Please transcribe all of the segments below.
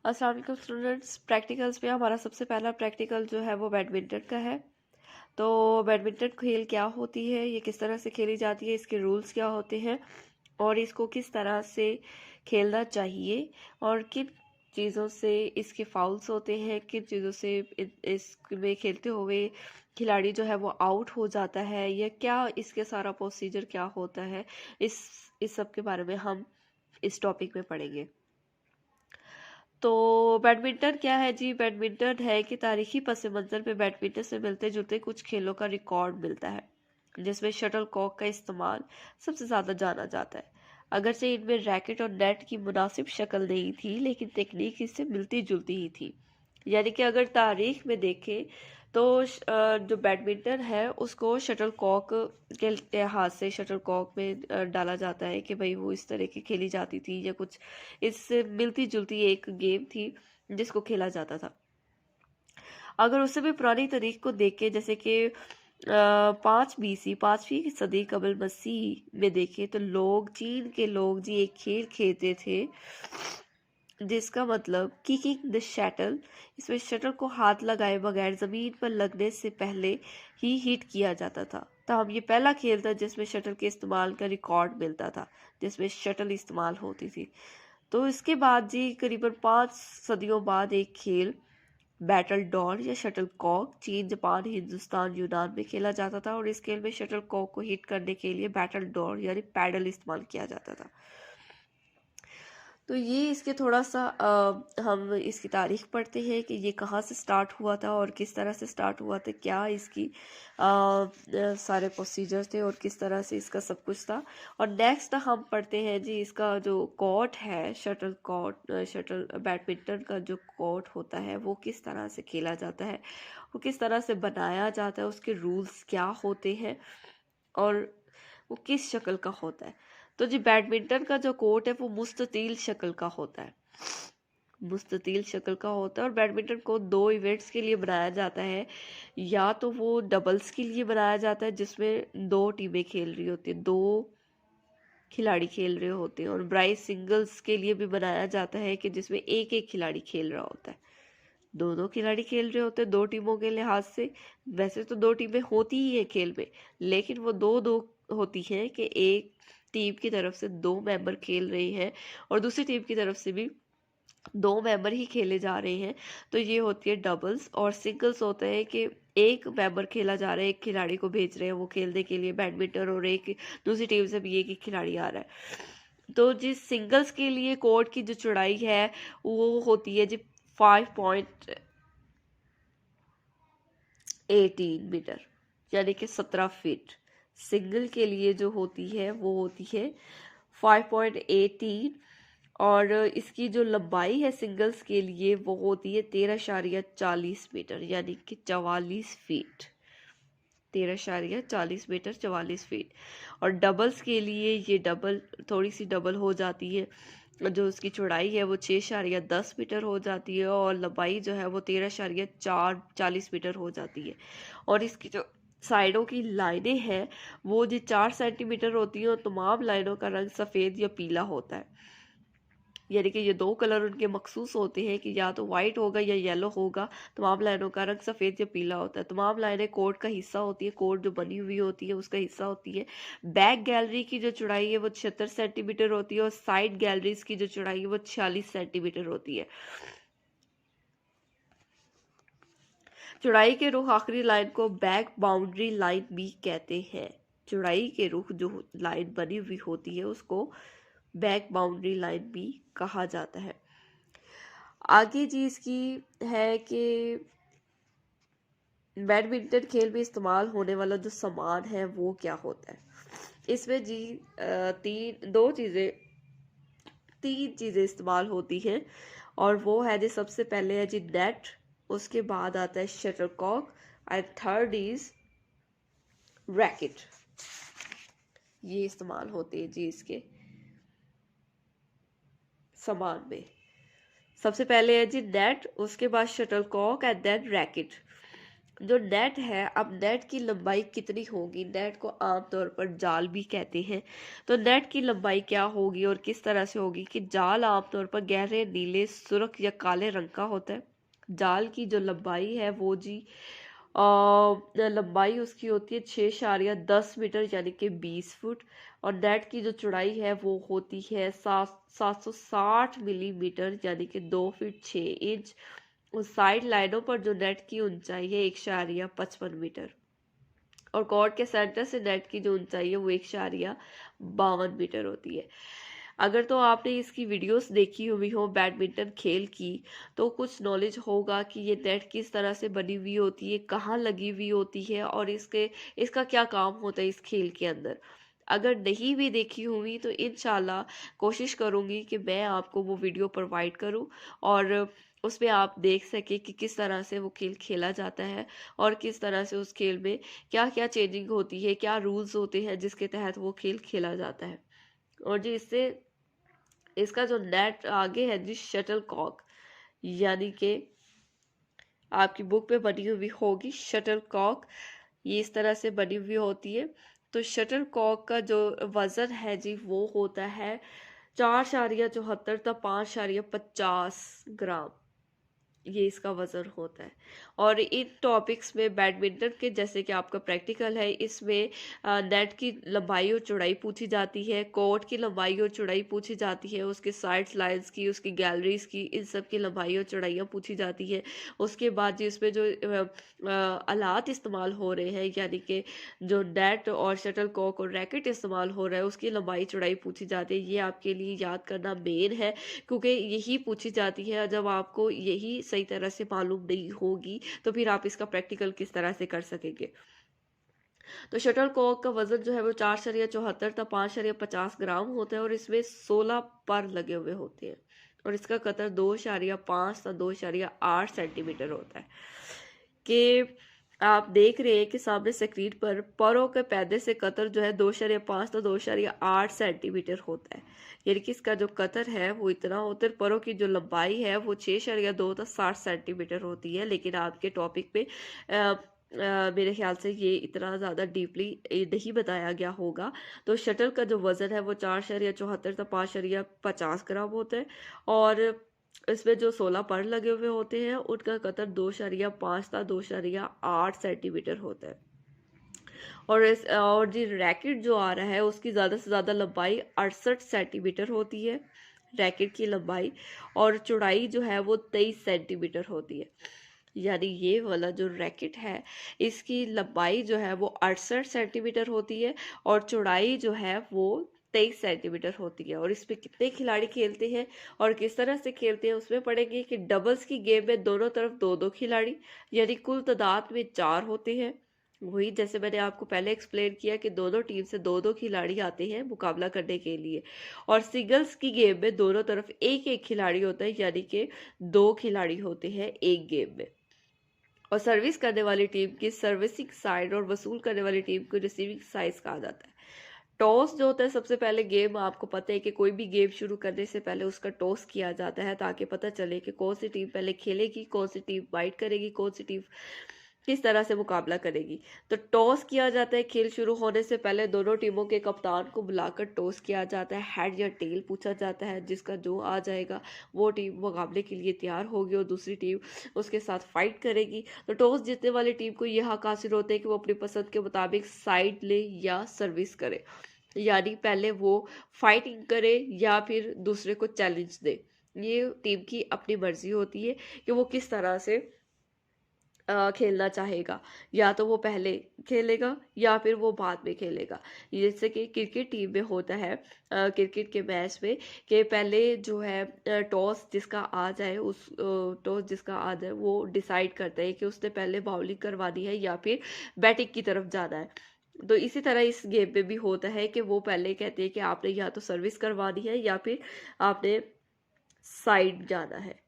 अस्सलाम वालेकुम students. Practicals में हमारा सबसे पहला प्रैक्टिकल जो है वो बैडमिंटन का है। तो बैडमिंटन खेल क्या होती है, ये किस तरह से खेली जाती है, इसके रूल्स क्या होते हैं और इसको किस तरह से खेलना चाहिए और किन चीज़ों से इसके फाउल्स होते हैं, किन चीज़ों से इसमें खेलते हुए खिलाड़ी जो है वो आउट हो जाता है, या क्या इसके सारा प्रोसीजर क्या होता है, इस सब के बारे में हम इस टॉपिक में पढ़ेंगे। तो बैडमिंटन क्या है जी? बैडमिंटन है कि तारीखी पस मंज़र में बैडमिंटन से मिलते जुलते कुछ खेलों का रिकॉर्ड मिलता है, जिसमें शटल कॉक का इस्तेमाल सबसे ज़्यादा जाना जाता है। अगरचे इनमें रैकेट और नेट की मुनासिब शक्ल नहीं थी, लेकिन तकनीक इससे मिलती जुलती ही थी। यानी कि अगर तारीख में देखें तो जो बैडमिंटन है उसको शटल कॉक के लिहाज से शटल कॉक में डाला जाता है कि भाई वो इस तरह की खेली जाती थी, या कुछ इससे मिलती जुलती एक गेम थी जिसको खेला जाता था। अगर उससे भी पुरानी तारीख को देखें, जैसे कि 5वीं सदी कबल मसीह में देखें, तो चीन के लोग जी एक खेल खेलते थे जिसका मतलब किकिंग द शटल। इसमें शटल को हाथ लगाए बगैर ज़मीन पर लगने से पहले ही हिट किया जाता था। तब ये पहला खेल था जिसमें शटल के इस्तेमाल का रिकॉर्ड मिलता था, जिसमें शटल इस्तेमाल होती थी। तो इसके बाद जी करीबन 5 सदियों बाद एक खेल बैटल डॉर या शटल कॉक चीन, जापान, हिंदुस्तान, यूनान में खेला जाता था, और इस खेल में शटल कॉक को हिट करने के लिए बैटल डॉर यानी पैडल इस्तेमाल किया जाता था। तो ये इसके थोड़ा सा हम इसकी तारीख पढ़ते हैं कि ये कहाँ से स्टार्ट हुआ था और किस तरह से स्टार्ट हुआ था, क्या इसकी सारे प्रोसीजर थे और किस तरह से इसका सब कुछ था। और नेक्स्ट हम पढ़ते हैं जी इसका जो कोर्ट है, शटल बैडमिंटन का जो कोर्ट होता है वो किस तरह से खेला जाता है, वो किस तरह से बनाया जाता है, उसके रूल्स क्या होते हैं और वो किस शक्ल का होता है। तो जी बैडमिंटन का जो कोर्ट है वो मुस्ततील शक्ल का होता है, मुस्ततील शक्ल का होता है। और बैडमिंटन को 2 इवेंट्स के लिए बनाया जाता है, या तो वो डबल्स के लिए बनाया जाता है जिसमें 2 टीमें खेल रही होती है, 2 खिलाड़ी खेल रहे होते हैं, और ब्राइज सिंगल्स के लिए भी बनाया जाता है कि जिसमें एक एक खिलाड़ी खेल रहा होता है। दो खिलाड़ी खेल रहे होते हैं 2 टीमों के लिहाज से। वैसे तो 2 टीमें होती ही है खेल में, लेकिन वो दो दो होती हैं कि एक टीम की तरफ से 2 मेंबर खेल रहे हैं और दूसरी टीम की तरफ से भी 2 मेंबर ही खेले जा रहे हैं। तो ये होती है डबल्स। और सिंगल्स होता है कि एक मेंबर खेला जा रहा है, एक खिलाड़ी को भेज रहे हैं वो खेलने के लिए बैडमिंटन, और एक दूसरी टीम से भी एक ही खिलाड़ी आ रहा है। तो जिस सिंगल्स के लिए कोर्ट की जो चौड़ाई है वो होती है जी 5.18 मीटर, यानी कि 17 फीट। सिंगल के लिए जो होती है वो होती है 5.18, और इसकी जो लंबाई है सिंगल्स के लिए वो होती है 13.40 मीटर, यानी कि 44 फीट। 13.40 metre, 44 feet. और डबल्स के लिए ये डबल थोड़ी सी डबल हो जाती है, जो उसकी चौड़ाई है वो 6.10 मीटर हो जाती है, और लंबाई जो है वो 13.40 मीटर हो जाती है। और इसकी जो साइडों की लाइनें हैं वो जो 4 सेंटीमीटर होती हैं, और तमाम लाइनों का रंग सफ़ेद या पीला होता है। यानी कि ये 2 कलर उनके मखसूस होते हैं कि या तो वाइट होगा या येलो होगा। तमाम लाइनों का रंग सफ़ेद या पीला होता है। तमाम लाइनें कोर्ट का हिस्सा होती है, कोर्ट जो बनी हुई होती है उसका हिस्सा होती है। बैक गैलरी की जो चौड़ाई है वो 76 सेंटीमीटर होती है, और साइड गैलरीज की जो चौड़ाई है वो 46 सेंटीमीटर होती है। चौड़ाई के रुख आखिरी लाइन को बैक बाउंड्री लाइन भी कहते हैं। चौड़ाई के रुख जो लाइन बनी हुई होती है उसको बैक बाउंड्री लाइन भी कहा जाता है। आगे जी इसकी है कि बैडमिंटन खेल में इस्तेमाल होने वाला जो सामान है वो क्या होता है। इसमें जी तीन चीज़ें इस्तेमाल होती हैं, और वो है जी सबसे पहले है जी नेट, उसके बाद आता है shuttlecock, and third is racket. ये इस्तेमाल होते हैं जी इसके सामान में। सबसे पहले है जी नेट, उसके बाद शटलकॉक एंड देन रैकेट। जो नेट है, अब नेट की लंबाई कितनी होगी? नेट को आमतौर पर जाल भी कहते हैं। तो नेट की लंबाई क्या होगी और किस तरह से होगी कि जाल आमतौर पर गहरे नीले, सुर्ख या काले रंग का होता है। जाल की जो लंबाई है वो जी लंबाई उसकी होती है 6.10 मीटर यानी कि 20 फुट। और नेट की जो चौड़ाई है वो होती है 760 मिलीमीटर यानी कि 2 फीट 6 इंच। उस साइड लाइनों पर जो नेट की ऊंचाई है 1.55 मीटर। और कोर्ट के सेंटर से नेट की जो ऊंचाई है वो 1.52 मीटर होती है। अगर तो आपने इसकी वीडियोस देखी हुई हो बैडमिंटन खेल की, तो कुछ नॉलेज होगा कि ये नेट किस तरह से बनी हुई होती है, कहाँ लगी हुई होती है और इसका क्या काम होता है इस खेल के अंदर। अगर नहीं भी देखी हुई तो इंशाल्लाह कोशिश करूँगी कि मैं आपको वो वीडियो प्रोवाइड करूँ और उसमें आप देख सकें कि किस तरह से वो खेल खेला जाता है और किस तरह से उस खेल में क्या क्या चेंजिंग होती है, क्या रूल्स होते हैं जिसके तहत वो खेल खेला जाता है। और जी इसका जो नेट आगे है जी शटल कॉक, यानी कि आपकी बुक पे बनी हुई होगी शटल कॉक, ये इस तरह से बनी हुई होती है। तो शटल कॉक का जो वज़न है जी वो होता है 4.74 तक 5.50 ग्राम, ये इसका वज़न होता है। और इन टॉपिक्स में बैडमिंटन के जैसे कि आपका प्रैक्टिकल है, इसमें नेट की लंबाई और चौड़ाई पूछी जाती है, कोर्ट की लंबाई और चौड़ाई पूछी जाती है, उसके साइड लाइंस की, उसकी गैलरीज की, इन सब की लंबाई और चौड़ाइयाँ पूछी जाती है। उसके बाद जी इसमें जो आलात इस्तेमाल हो रहे हैं, यानी कि जो नेट और शटल कॉक और रैकेट इस्तेमाल हो रहा है उसकी लंबाई चौड़ाई पूछी जाती है। ये आपके लिए याद करना मेन है, क्योंकि यही पूछी जाती है। जब आपको यही सही तरह से मालूम नहीं होगी तो फिर आप इसका प्रैक्टिकल किस तरह से कर सकेंगे। तो शटल कॉक का वजन जो है वो 4.74 तक 5.50 ग्राम होता है और इसमें 16 पर लगे हुए होते हैं और इसका कतर 2.5 से 2.8 सेंटीमीटर होता है। कि आप देख रहे हैं कि सामने स्क्रीन पर परों के पैदे से कतर जो है 2.5 से 2.8 सेंटीमीटर होता है, यानी कि इसका जो कतर है वो इतना होता है। परों की जो लंबाई है वो 6.2 तक 60 सेंटीमीटर होती है, लेकिन आपके टॉपिक पे मेरे ख्याल से ये इतना ज़्यादा डीपली नहीं बताया गया होगा। तो शटल का जो वज़न है वो 4.74 से 5.50 ग्राम होता है और इसमें जो 16 पर लगे हुए होते हैं उनका कतर 2.5 था 2.8 सेंटीमीटर होता है। और जी रैकेट जो आ रहा है उसकी ज़्यादा से ज़्यादा लंबाई 68 सेंटीमीटर होती है रैकेट की लंबाई, और चौड़ाई जो है वो 23 सेंटीमीटर होती है। यानी ये वाला जो रैकेट है इसकी लंबाई जो है वो 68 सेंटीमीटर होती है और चौड़ाई जो है वो 23 सेंटीमीटर होती है। और इसमें कितने खिलाड़ी खेलते हैं और किस तरह से खेलते हैं उसमें पढ़ेंगे कि डबल्स की गेम में दोनों तरफ 2-2 खिलाड़ी, यानी कुल तादाद में 4 होते हैं। वही जैसे मैंने आपको पहले एक्सप्लेन किया कि दोनों टीम से 2-2 खिलाड़ी आते हैं मुकाबला करने के लिए। और सिंगल्स की गेम में दोनों तरफ एक एक खिलाड़ी होता है, यानी कि 2 खिलाड़ी होते हैं एक गेम में। और सर्विस करने वाली टीम की सर्विसिंग साइड और वसूल करने वाली टीम को रिसीविंग साइड कहा जाता है। टॉस जो होता है सबसे पहले गेम, आपको पता है कि कोई भी गेम शुरू करने से पहले उसका टॉस किया जाता है ताकि पता चले कि कौन सी टीम पहले खेलेगी, कौन सी टीम फाइट करेगी, कौन सी टीम किस तरह से मुकाबला करेगी। तो टॉस किया जाता है खेल शुरू होने से पहले, दोनों टीमों के कप्तान को बुलाकर टॉस किया जाता है, हेड या टेल पूछा जाता है, जिसका जो आ जाएगा वो टीम मुकाबले के लिए तैयार होगी और दूसरी टीम उसके साथ फाइट करेगी। तो टॉस जीतने वाली टीम को यह हक हासिल होता है कि वो अपनी पसंद के मुताबिक साइड ले या सर्विस करे, यानी पहले वो फाइटिंग करे या फिर दूसरे को चैलेंज दे। ये टीम की अपनी मर्जी होती है कि वो किस तरह से खेलना चाहेगा, या तो वो पहले खेलेगा या फिर वो बाद में खेलेगा। जैसे कि क्रिकेट टीम में होता है क्रिकेट के मैच में कि पहले जो है टॉस जिसका आ जाए टॉस जिसका आ जाए वो डिसाइड करता है कि उसने पहले बॉलिंग करवानी है या फिर बैटिंग की तरफ जाना है। तो इसी तरह इस गेम में भी होता है कि वो पहले कहते हैं कि आपने या तो सर्विस करवानी है या फिर आपने साइड जाना है,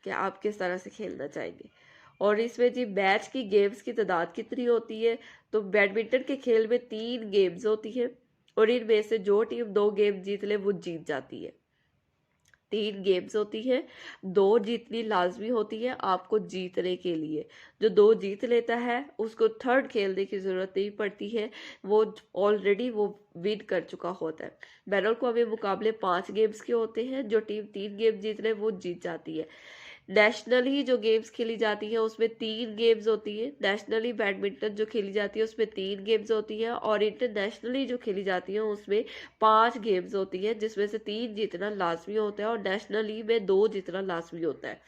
कि आप किस तरह से खेलना चाहेंगे। और इसमें जी मैच की गेम्स की तादाद कितनी होती है, तो बैडमिंटन के खेल में 3 गेम्स होती है और इनमें से जो टीम 2 गेम जीत ले वो जीत जाती है। 3 गेम्स होती हैं, 2 जीतनी लाजमी होती है आपको जीतने के लिए। जो 2 जीत लेता है उसको थर्ड खेलने की ज़रूरत नहीं पड़ती है, वो ऑलरेडी वो विन कर चुका होता है। बैन अल अवी मुकाबले 5 गेम्स के होते हैं, जो टीम 3 गेम जीत ले वो जीत जाती है। नेशनली जो गेम्स खेली जाती हैं उसमें 3 गेम्स होती है। नेशनली बैडमिंटन जो खेली जाती है उसमें 3 गेम्स होती है, और इंटरनेशनली जो खेली जाती है उसमें 5 गेम्स होती है, जिसमें से 3 जीतना लाजमी होता है और नेशनली में 2 जीतना लाजमी होता है।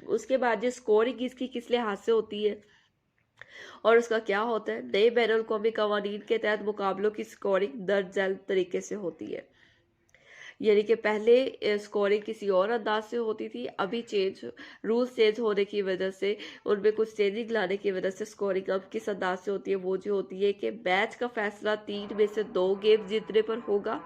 उसके बाद ये स्कोरिंग इसकी किस लिहाज से होती है और उसका क्या होता है। नए बैन अवी कवानीन के तहत मुकाबलों की स्कोरिंग दर्ज झैल तरीके से होती है, यानी कि पहले स्कोरिंग किसी और अंदाज से होती थी, अभी रूल्स चेंज होने की वजह से, उनमें कुछ चेंजिंग लाने की वजह से स्कोरिंग अब किस अंदाज से होती है। वो जो होती है कि मैच का फैसला 3 में से 2 गेम जीतने पर होगा।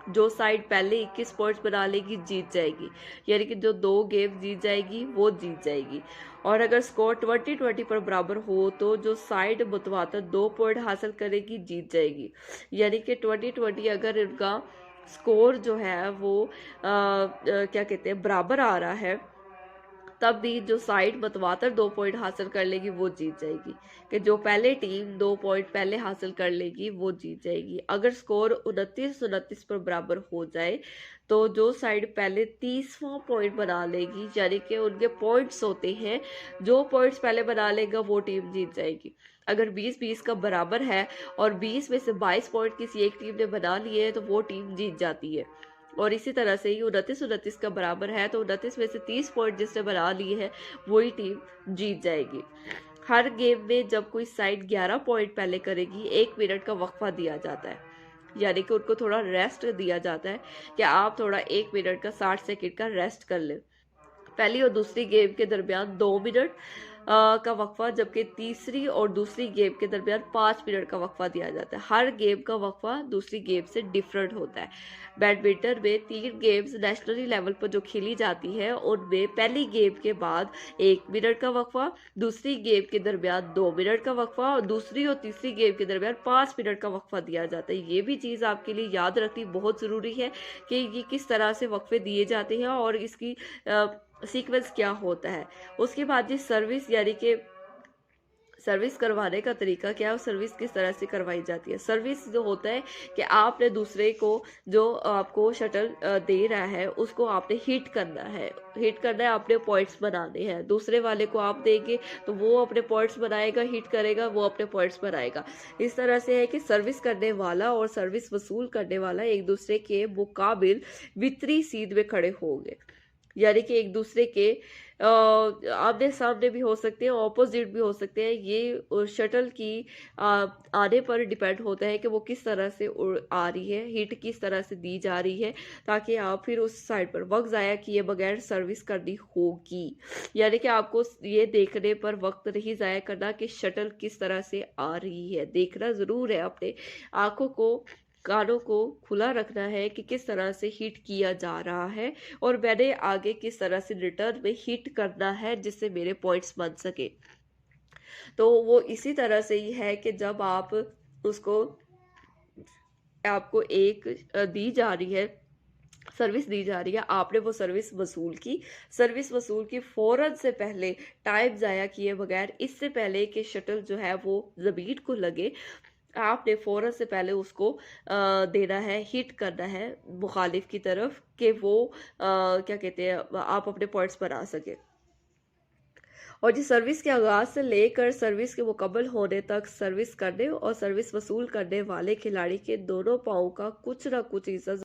जो साइड पहले 21 पॉइंट्स बना लेगी जीत जाएगी, यानी कि जो 2 गेम जीत जाएगी वो जीत जाएगी। और अगर स्कोर 20-20 पर बराबर हो तो जो साइड मुतवातर 2 पॉइंट हासिल करेगी जीत जाएगी, यानी कि 20-20 अगर इनका स्कोर जो है वो क्या कहते हैं बराबर आ रहा है, तब भी जो साइड मतवातर 2 पॉइंट हासिल कर लेगी वो जीत जाएगी, कि जो पहले टीम 2 पॉइंट पहले हासिल कर लेगी वो जीत जाएगी। अगर स्कोर 29-29 पर बराबर हो जाए तो जो साइड पहले 30वां पॉइंट बना लेगी, यानी कि उनके पॉइंट्स होते हैं, जो पॉइंट्स पहले बना लेगा वो टीम जीत जाएगी। अगर 20-20 का बराबर है और 20 में से 22 पॉइंट किसी एक टीम ने बना लिए हैं तो वो टीम जीत जाती है। और इसी तरह से ही 29-29 का बराबर है तो 29 में से 30 पॉइंट जिसने बना लिए हैं वही टीम जीत जाएगी। हर गेम में जब कोई साइड 11 पॉइंट पहले करेगी 1 मिनट का वक्फा दिया जाता है, यानी कि उनको थोड़ा रेस्ट दिया जाता है कि आप थोड़ा 1 मिनट का 60 सेकंड का रेस्ट कर लें। पहली और दूसरी गेम के दरमियान 2 मिनट का वक्फा, जबकि तीसरी और दूसरी गेम के दरमियान 5 मिनट का वक्फा दिया जाता है। हर गेम का वक्फा दूसरी गेम से डिफरेंट होता है। बैडमिंटन में 3 गेम्स नेशनली लेवल पर जो खेली जाती है उनमें पहली गेम के बाद 1 मिनट का वक्फा, दूसरी गेम के दरमियान 2 मिनट का वक्फा और दूसरी और तीसरी गेम के दरमियान 5 मिनट का वक्फा दिया जाता है। ये भी चीज़ आपके लिए याद रखनी बहुत ज़रूरी है कि ये किस तरह से वक्फे दिए जाते हैं और इसकी सीक्वेंस क्या होता है। उसके बाद ये सर्विस, यानी कि सर्विस करवाने का तरीका क्या है और सर्विस किस तरह से करवाई जाती है। सर्विस जो होता है कि आपने दूसरे को, जो आपको शटल दे रहा है उसको आपने हिट करना है, आपने पॉइंट्स बनाने हैं। दूसरे वाले को आप देंगे तो वो अपने पॉइंट्स बनाएगा, हिट करेगा, वो अपने पॉइंट्स बनाएगा। इस तरह से है कि सर्विस करने वाला और सर्विस वसूल करने वाला एक दूसरे के मुकाबिल वितरी सीध में खड़े होंगे, यानी कि एक दूसरे के आमने सामने भी हो सकते हैं, ऑपोजिट भी हो सकते हैं। ये शटल की आने पर डिपेंड होता है कि वो किस तरह से आ रही है, हिट किस तरह से दी जा रही है, ताकि आप फिर उस साइड पर वक्त ज़ाया किए बगैर सर्विस करनी होगी। यानी कि आपको ये देखने पर वक्त नहीं ज़ाया करना कि शटल किस तरह से आ रही है, देखना ज़रूर है, अपने आँखों को कानों को खुला रखना है कि किस तरह से हिट किया जा रहा है और मैंने आगे किस तरह से रिटर्न में हिट करना है जिससे मेरे पॉइंट्स बन सके। तो वो इसी तरह से ही है कि जब आप उसको, आपको एक दी जा रही है, सर्विस दी जा रही है, आपने वो सर्विस वसूल की फ़ौरन से पहले, टाइम ज़ाया किए बगैर, इससे पहले कि शटल जो है वो ज़मीन को लगे, आपने फ़ौरन से पहले उसको देना है, हिट करना है मुखालिफ की तरफ, कि वो क्या कहते हैं, आप अपने पॉइंट्स बना सके। और जी सर्विस के आगाज़ से लेकर सर्विस के मुकम्मल होने तक सर्विस करने और सर्विस वसूल करने वाले खिलाड़ी के दोनों पाँव का कुछ ना कुछ हिस्सा